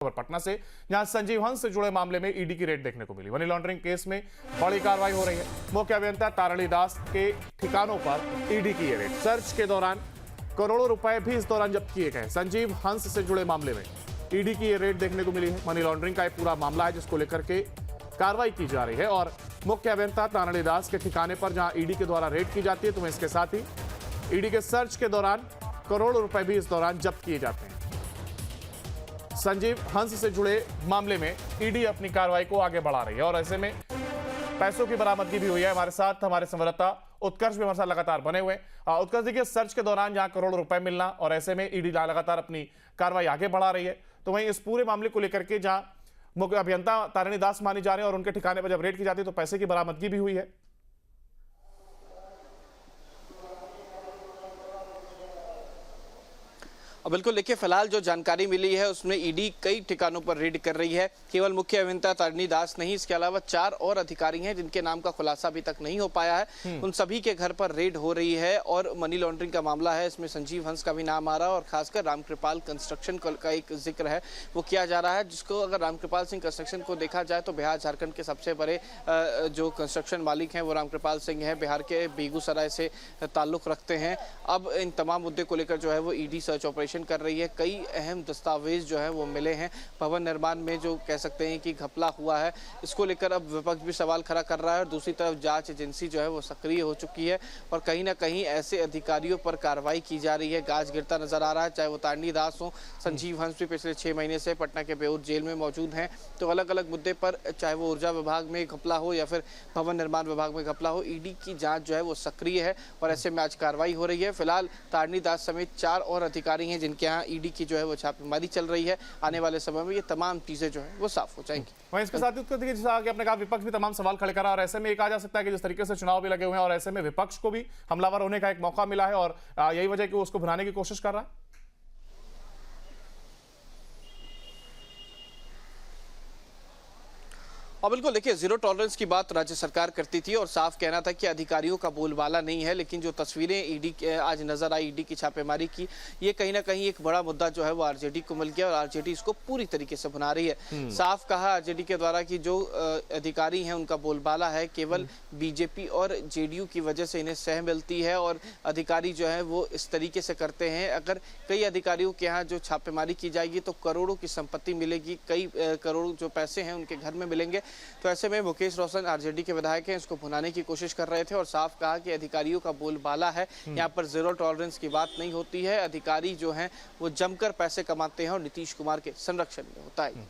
खबर पटना से, जहां संजीव हंस से जुड़े मामले में ईडी की रेड देखने को मिली। मनी लॉन्ड्रिंग केस में बड़ी कार्रवाई हो रही है। मुख्य अभियंता तारणी दास के ठिकानों पर ईडी की रेड। सर्च के दौरान करोड़ों रुपए भी इस दौरान जब्त किए गए। संजीव हंस से जुड़े मामले में ईडी की ये रेड देखने को मिली है। मनी लॉन्ड्रिंग का एक पूरा मामला है जिसको लेकर के कार्रवाई की जा रही है और मुख्य अभियंता तारणी दास के ठिकाने पर जहां ईडी के द्वारा रेड की जाती है, तो इसके साथ ही ईडी के सर्च के दौरान करोड़ों रुपए भी इस दौरान जब्त किए जाते हैं। संजीव हंस से जुड़े मामले में ईडी अपनी कार्रवाई को आगे बढ़ा रही है और ऐसे में पैसों की बरामदगी भी हुई है। हमारे साथ हमारे संवाददाता उत्कर्ष भी हमारे साथ लगातार बने हुए। उत्कर्ष, देखिए, सर्च के दौरान जहां करोड़ों रुपए मिलना और ऐसे में ईडी लगातार अपनी कार्रवाई आगे बढ़ा रही है, तो वहीं इस पूरे मामले को लेकर के जहां मुख्य अभियंता तारणी दास माने जा रहे हैं और उनके ठिकाने पर जब रेड की जाती है तो पैसे की बरामदगी भी हुई है। बिल्कुल, देखिए, फिलहाल जो जानकारी मिली है उसमें ईडी कई ठिकानों पर रेड कर रही है। केवल मुख्य अभियंता तारणी दास नहीं, इसके अलावा 4 और अधिकारी हैं जिनके नाम का खुलासा अभी तक नहीं हो पाया है। उन सभी के घर पर रेड हो रही है और मनी लॉन्ड्रिंग का मामला है। इसमें संजीव हंस का भी नाम आ रहा है और खासकर रामकृपाल कंस्ट्रक्शन का एक जिक्र है, वो किया जा रहा है। जिसको अगर रामकृपाल सिंह कंस्ट्रक्शन को देखा जाए तो बिहार झारखंड के सबसे बड़े जो कंस्ट्रक्शन मालिक हैं वो रामकृपाल सिंह है, बिहार के बेगूसराय से ताल्लुक रखते हैं। अब इन तमाम मुद्दे को लेकर जो है वो ईडी सर्च ऑपरेशन कर रही है। कई अहम दस्तावेज जो है वो मिले हैं। भवन निर्माण में जो कह सकते हैं कि घपला हुआ है, इसको लेकर अब विपक्ष भी सवाल खड़ा कर रहा है और दूसरी तरफ जांच एजेंसी जो है वो सक्रिय हो चुकी है और कहीं ना कहीं ऐसे अधिकारियों पर कार्रवाई की जा रही है। गाज गिरता नजर आ रहा है, चाहे वो तारणी दास हो, संजीव हंस भी पिछले 6 महीने से पटना के बेऊर जेल में मौजूद हैं। तो अलग अलग मुद्दे पर, चाहे वो ऊर्जा विभाग में घपला हो या फिर भवन निर्माण विभाग में घपला हो, ईडी की जांच जो है वो सक्रिय है और ऐसे में आज कार्रवाई हो रही है। फिलहाल तारणी दास समेत 4 और अधिकारी हैं जिनके यहाँ ईडी की जो है वो छापेमारी चल रही है। आने वाले समय में ये तमाम चीजें जो है वो साफ हो जाएंगी। वहीं इसके साथ ही जैसा कि आपने कहा, विपक्ष भी तमाम सवाल खड़े करा और ऐसे में एक आ जा सकता है कि जिस तरीके से चुनाव भी लगे हुए हैं और ऐसे में विपक्ष को भी हमलावर होने का एक मौका मिला है और यही वजह कि वो उसको भुनाने की कोशिश कर रहा है। और बिल्कुल, देखिए, जीरो टॉलरेंस की बात राज्य सरकार करती थी और साफ कहना था कि अधिकारियों का बोलबाला नहीं है। लेकिन जो तस्वीरें ईडी आज नजर आई, ईडी की छापेमारी की, ये कहीं ना कहीं एक बड़ा मुद्दा जो है वो आरजेडी को मिल गया और आरजेडी इसको पूरी तरीके से भुना रही है। साफ कहा आरजेडी के द्वारा कि जो अधिकारी हैं उनका बोलबाला है, केवल बीजेपी और जेडीयू की वजह से इन्हें सह मिलती है और अधिकारी जो है वो इस तरीके से करते हैं। अगर कई अधिकारियों के यहाँ जो छापेमारी की जाएगी तो करोड़ों की संपत्ति मिलेगी, कई करोड़ जो पैसे हैं उनके घर में मिलेंगे। तो ऐसे में मुकेश रोशन आरजेडी के विधायक हैं, इसको भुनाने की कोशिश कर रहे थे और साफ कहा कि अधिकारियों का बोलबाला है, यहाँ पर जीरो टॉलरेंस की बात नहीं होती है। अधिकारी जो हैं वो जमकर पैसे कमाते हैं और नीतीश कुमार के संरक्षण में होता है।